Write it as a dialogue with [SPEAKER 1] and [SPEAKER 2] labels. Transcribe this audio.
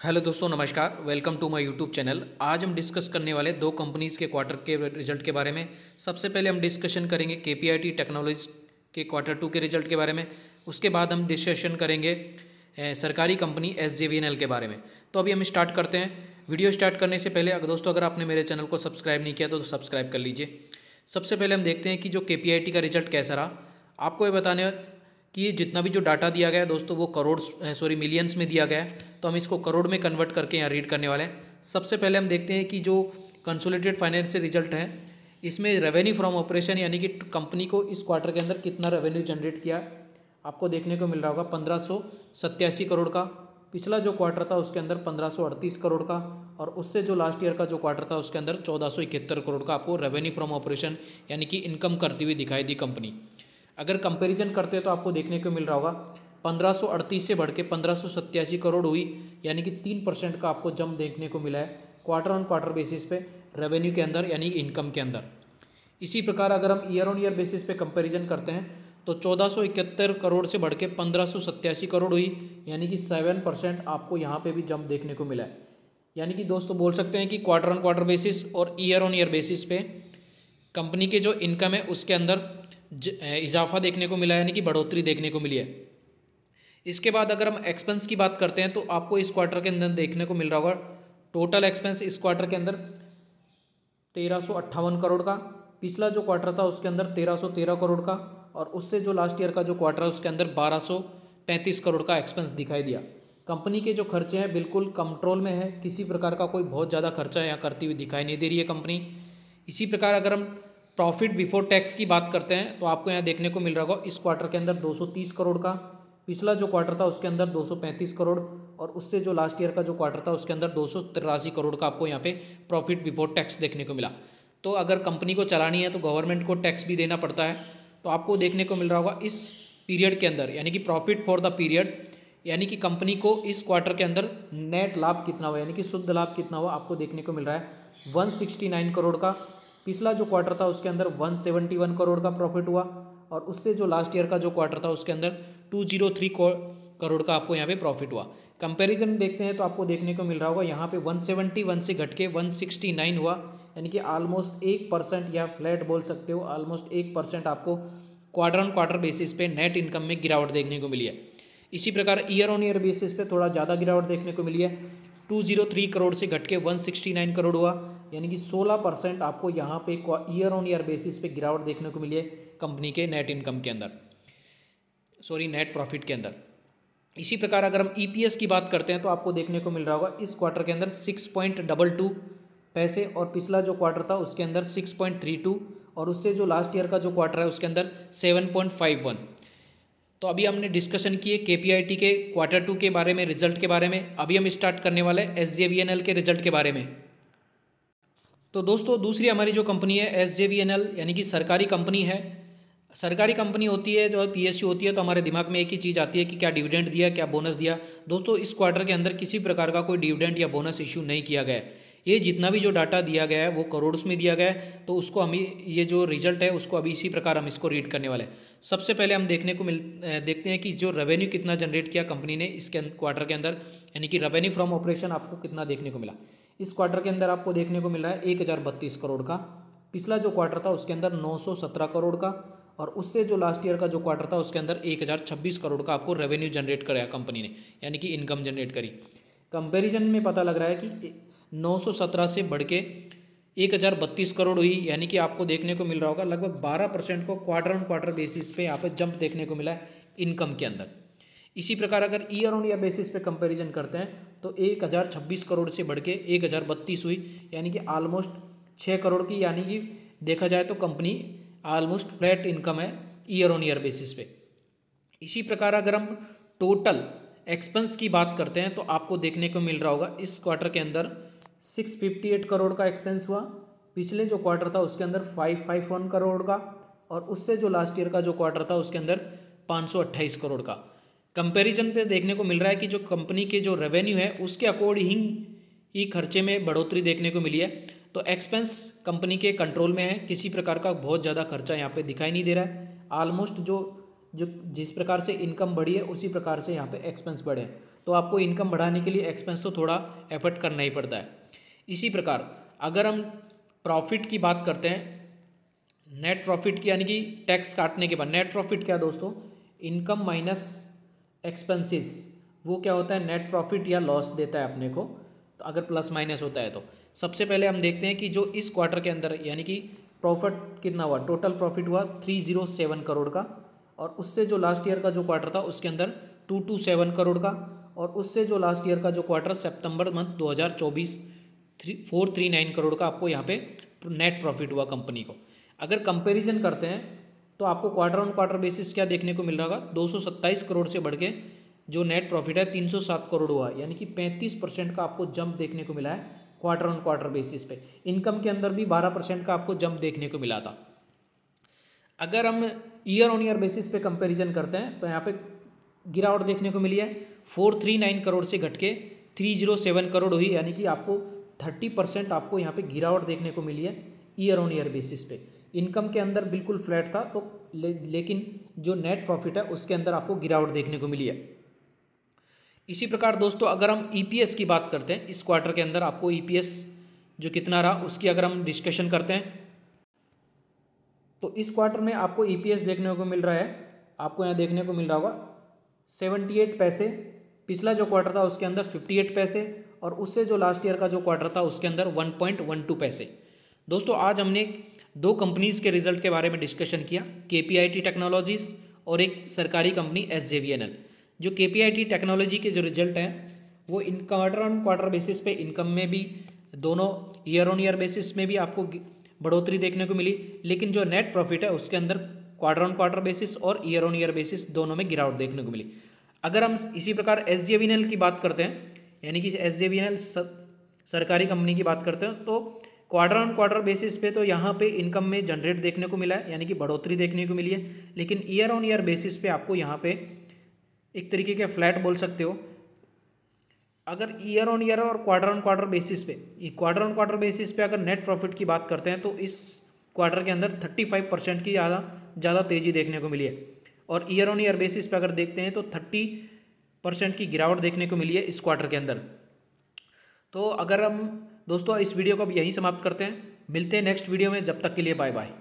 [SPEAKER 1] Hello दोस्तों, नमस्कार। Welcome to my YouTube channel. आज हम डिस्कस करने वाले दो कंपनीज़ के क्वार्टर के रिजल्ट के बारे में। सबसे पहले हम डिस्कशन करेंगे केपीआईटी टेक्नोलॉजीज के क्वार्टर टू के रिजल्ट के बारे में। उसके बाद हम डिस्कशन करेंगे सरकारी कंपनी एसजेवीएनएल के बारे में। तो अभी हम स्टार्ट करते हैं। वीडियो स्टार्ट करने से पहले दोस्तों, अगर आपने मेरे चैनल को सब्सक्राइब नहीं किया तो सब्सक्राइब कर लीजिए। सबसे पहले हम देखते हैं कि जो केपीआईटी का रिजल्ट कैसा रहा। आपको ये बताने कि ये जितना भी जो डाटा दिया गया है दोस्तों, वो मिलियंस में दिया गया है। तो हम इसको करोड़ में कन्वर्ट करके यहाँ रीड करने वाले हैं। सबसे पहले हम देखते हैं कि जो कंसोलिडेटेड फाइनेंशियल रिजल्ट है, इसमें रेवेन्यू फ्रॉम ऑपरेशन यानी कि कंपनी को इस क्वार्टर के अंदर कितना रेवेन्यू जनरेट किया आपको देखने को मिल रहा होगा 1587 करोड़ का। पिछला जो क्वार्टर था उसके अंदर 1538 करोड़ का, और उससे जो लास्ट ईयर का जो क्वार्टर था उसके अंदर 1471 करोड़ का आपको रेवेन्यू फ्रॉम ऑपरेशन यानी कि इनकम करती हुई दिखाई दी कंपनी। अगर कंपैरिजन करते हैं तो आपको देखने को मिल रहा होगा 1538 से बढ़ के 1587 करोड़ हुई, यानी कि 3% का आपको जंप देखने को मिला है क्वार्टर ऑन क्वार्टर बेसिस पे रेवेन्यू के अंदर यानी इनकम के अंदर। इसी प्रकार अगर हम ईयर ऑन ईयर बेसिस पे कंपैरिजन करते हैं तो 1471 करोड़ से बढ़ के 1587 करोड़ हुई, यानी कि 7% आपको यहाँ पे भी जंप देखने को मिला है। यानी कि दोस्तों बोल सकते हैं कि क्वार्टर ऑन क्वार्टर बेसिस और ईयर ऑन ईयर बेसिस पे कंपनी के जो इनकम है उसके अंदर इजाफा देखने को मिला है, यानी कि बढ़ोतरी देखने को मिली है। इसके बाद अगर हम एक्सपेंस की बात करते हैं तो आपको इस क्वार्टर के अंदर देखने को मिल रहा होगा टोटल एक्सपेंस इस क्वार्टर के अंदर 1358 करोड़ का। पिछला जो क्वार्टर था उसके अंदर 1313 करोड़ का, और उससे जो लास्ट ईयर का जो क्वार्टर है उसके अंदर 1235 करोड़ का एक्सपेंस दिखाई दिया। कंपनी के जो खर्चे हैं बिल्कुल कंट्रोल में है, किसी प्रकार का कोई बहुत ज़्यादा खर्चा यहाँ करती हुई दिखाई नहीं दे रही है कंपनी। इसी प्रकार अगर हम प्रॉफिट बिफोर टैक्स की बात करते हैं तो आपको यहाँ देखने को मिल रहा होगा इस क्वार्टर के अंदर 230 करोड़ का। पिछला जो क्वार्टर था उसके अंदर 235 करोड़, और उससे जो लास्ट ईयर का जो क्वार्टर था उसके अंदर 283 करोड़ का आपको यहाँ पे प्रॉफिट बिफोर टैक्स देखने को मिला। तो अगर कंपनी को चलानी है तो गवर्नमेंट को टैक्स भी देना पड़ता है। तो आपको देखने को मिल रहा होगा इस पीरियड के अंदर यानी कि प्रॉफिट फॉर द पीरियड, यानी कि कंपनी को इस क्वार्टर के अंदर नेट लाभ कितना हुआ यानी कि शुद्ध लाभ कितना हुआ आपको देखने को मिल रहा है 169 करोड़ का। पिछला जो क्वार्टर था उसके अंदर 171 करोड़ का प्रॉफिट हुआ, और उससे जो लास्ट ईयर का जो क्वार्टर था उसके अंदर 203 करोड़ का आपको यहाँ पे प्रॉफिट हुआ। कंपैरिजन देखते हैं तो आपको देखने को मिल रहा होगा यहाँ पे 171 से घट के 169 हुआ, यानी कि ऑलमोस्ट 1% या फ्लैट बोल सकते हो, ऑलमोस्ट 1% आपको क्वार्टर ऑन क्वार्टर बेसिस पे नेट इनकम में गिरावट देखने को मिली है। इसी प्रकार ईयर ऑन ईयर बेसिस पे थोड़ा ज़्यादा गिरावट देखने को मिली है, 203 करोड़ से घट के 169 करोड़ हुआ, यानी कि 16% आपको यहाँ पे ईयर ऑन ईयर बेसिस पे गिरावट देखने को मिली है कंपनी के नेट इनकम के अंदर, नेट प्रॉफिट के अंदर। इसी प्रकार अगर हम ईपीएस की बात करते हैं तो आपको देखने को मिल रहा होगा इस क्वार्टर के अंदर 6.22 पैसे, और पिछला जो क्वार्टर था उसके अंदर 6.32, और उससे जो लास्ट ईयर का जो क्वार्टर है उसके अंदर 7.51। तो अभी हमने डिस्कशन किए केपीआईटी के क्वार्टर टू के बारे में, रिजल्ट के बारे में। अभी हम स्टार्ट करने वाले हैं एसजेवीएनएल के रिजल्ट के बारे में। तो दोस्तों दूसरी हमारी जो कंपनी है एसजेवीएनएल यानी कि सरकारी कंपनी है। सरकारी कंपनी होती है जो पीएसयू होती है तो हमारे दिमाग में एक ही चीज़ आती है कि क्या डिविडेंड दिया, क्या बोनस दिया। दोस्तों इस क्वार्टर के अंदर किसी प्रकार का कोई डिविडेंड या बोनस इशू नहीं किया गया है। ये जितना भी जो डाटा दिया गया है वो करोड़ में दिया गया है। तो उसको हम ये जो रिजल्ट है उसको अभी इसी प्रकार हम इसको रीड करने वाले हैं। सबसे पहले हम देखते हैं कि जो रेवेन्यू कितना जनरेट किया कंपनी ने इसके क्वार्टर के अंदर, यानी कि रेवेन्यू फ्रॉम ऑपरेशन आपको कितना देखने को मिला। इस क्वार्टर के अंदर आपको देखने को मिल रहा है 1032 करोड़ का। पिछला जो क्वार्टर था उसके अंदर 917 करोड़ का, और उससे जो लास्ट ईयर का जो क्वार्टर था उसके अंदर 1026 करोड़ का आपको रेवेन्यू जनरेट कराया कंपनी ने, यानी कि इनकम जनरेट करी। कंपैरिजन में पता लग रहा है कि 917 से बढ़ के 1032 करोड़ हुई, यानी कि आपको देखने को मिल रहा होगा लगभग 12% को क्वार्टर ऑन क्वार्टर बेसिस पे यहाँ पे जंप देखने को मिला है इनकम के अंदर। इसी प्रकार अगर ईयर ऑन ईयर बेसिस पे कंपैरिजन करते हैं तो 1026 करोड़ से बढ़ के 1032 हुई, यानी कि ऑलमोस्ट 6 करोड़ की, यानी कि देखा जाए तो कंपनी ऑलमोस्ट फ्लैट इनकम है ईयर ऑन ईयर बेसिस पे। इसी प्रकार अगर हम टोटल एक्सपेंस की बात करते हैं तो आपको देखने को मिल रहा होगा इस क्वार्टर के अंदर 658 करोड़ का एक्सपेंस हुआ। पिछले जो क्वार्टर था उसके अंदर 551 करोड़ का, और उससे जो लास्ट ईयर का जो क्वार्टर था उसके अंदर 528 करोड़ का। कंपैरिजन पे देखने को मिल रहा है कि जो कंपनी के जो रेवेन्यू है उसके अकॉर्डिंग ही खर्चे में बढ़ोतरी देखने को मिली है। तो एक्सपेंस कंपनी के कंट्रोल में है, किसी प्रकार का बहुत ज़्यादा खर्चा यहाँ पे दिखाई नहीं दे रहा है। ऑलमोस्ट जो जिस प्रकार से इनकम बढ़ी है उसी प्रकार से यहाँ पे एक्सपेंस बढ़े हैं। तो आपको इनकम बढ़ाने के लिए एक्सपेंस तो थोड़ा एफर्ट करना ही पड़ता है। इसी प्रकार अगर हम प्रॉफिट की बात करते हैं, नेट प्रॉफिट की यानी कि टैक्स काटने के बाद नेट प्रॉफिट क्या दोस्तों, इनकम माइनस एक्सपेंसेस, वो क्या होता है, नेट प्रॉफिट या लॉस देता है अपने को, तो अगर प्लस माइनस होता है तो। सबसे पहले हम देखते हैं कि जो इस क्वार्टर के अंदर यानी कि प्रॉफिट कितना हुआ, टोटल प्रॉफिट हुआ 307 करोड़ का, और उससे जो लास्ट ईयर का जो क्वार्टर था उसके अंदर 227 करोड़ का, और उससे जो लास्ट ईयर का जो क्वार्टर सितंबर मंथ 2024 439 करोड़ का आपको यहाँ पे नेट प्रॉफिट हुआ कंपनी को। अगर कंपैरिजन करते हैं तो आपको क्वार्टर ऑन क्वार्टर बेसिस क्या देखने को मिल रहा होगा, 227 करोड़ से बढ़ के जो नेट प्रॉफिट है 307 करोड़ हुआ, यानी कि 35% का आपको जंप देखने को मिला है क्वार्टर ऑन क्वार्टर बेसिस पे। इनकम के अंदर भी 12% का आपको जंप देखने को मिला था। अगर हम ईयर ऑन ईयर बेसिस पे कंपैरिजन करते हैं तो यहाँ पे गिरावट देखने को मिली है, 439 करोड़ से घट के 307 करोड़ हुई, यानी कि आपको 30% आपको यहाँ पे गिरावट देखने को मिली है ईयर ऑन ईयर बेसिस पे। इनकम के अंदर बिल्कुल फ्लैट था तो लेकिन जो नेट प्रॉफिट है उसके अंदर आपको गिरावट देखने को मिली है। इसी प्रकार दोस्तों अगर हम ईपीएस की बात करते हैं, इस क्वार्टर के अंदर आपको ईपीएस जो कितना रहा उसकी अगर हम डिस्कशन करते हैं तो इस क्वार्टर में आपको ईपीएस देखने को मिल रहा है, आपको यहाँ देखने को मिल रहा होगा 78 पैसे, पिछला जो क्वार्टर था उसके अंदर 58 पैसे, और उससे जो लास्ट ईयर का जो क्वार्टर था उसके अंदर 1.12 पैसे। दोस्तों आज हमने दो कंपनीज़ के रिजल्ट के बारे में डिस्कशन किया, केपीआईटी टेक्नोलॉजीज़ और एक सरकारी कंपनी एसजेवीएनएल। जो केपीआईटी टेक्नोलॉजी के जो रिजल्ट हैं वो इन क्वार्टर ऑन क्वार्टर बेसिस पे इनकम में भी, दोनों ईयर ऑन ईयर बेसिस में भी आपको बढ़ोतरी देखने को मिली, लेकिन जो नेट प्रॉफिट है उसके अंदर क्वार्टर ऑन क्वार्टर बेसिस और ईयर ऑन ईयर बेसिस दोनों में गिरावट देखने को मिली। अगर हम इसी प्रकार एसजेवीएनएल की बात करते हैं, यानी कि एसजेवीएनएल सरकारी कंपनी की बात करते हैं, तो क्वार्टर ऑन क्वार्टर बेसिस पे तो यहाँ पे इनकम में जनरेट देखने को मिला है, यानी कि बढ़ोतरी देखने को मिली है, लेकिन ईयर ऑन ईयर बेसिस पे आपको यहाँ पे एक तरीके के फ्लैट बोल सकते हो। अगर ईयर ऑन ईयर और क्वार्टर ऑन क्वार्टर बेसिस पे, क्वार्टर ऑन क्वार्टर बेसिस पे अगर नेट प्रॉफिट की बात करते हैं तो इस क्वार्टर के अंदर 35% की ज़्यादा तेज़ी देखने को मिली है, और ईयर ऑन ईयर बेसिस पे अगर देखते हैं तो 30% की गिरावट देखने को मिली है इस क्वार्टर के अंदर। तो अगर हम दोस्तों इस वीडियो को अब यहीं समाप्त करते हैं, मिलते हैं नेक्स्ट वीडियो में, जब तक के लिए बाय बाय।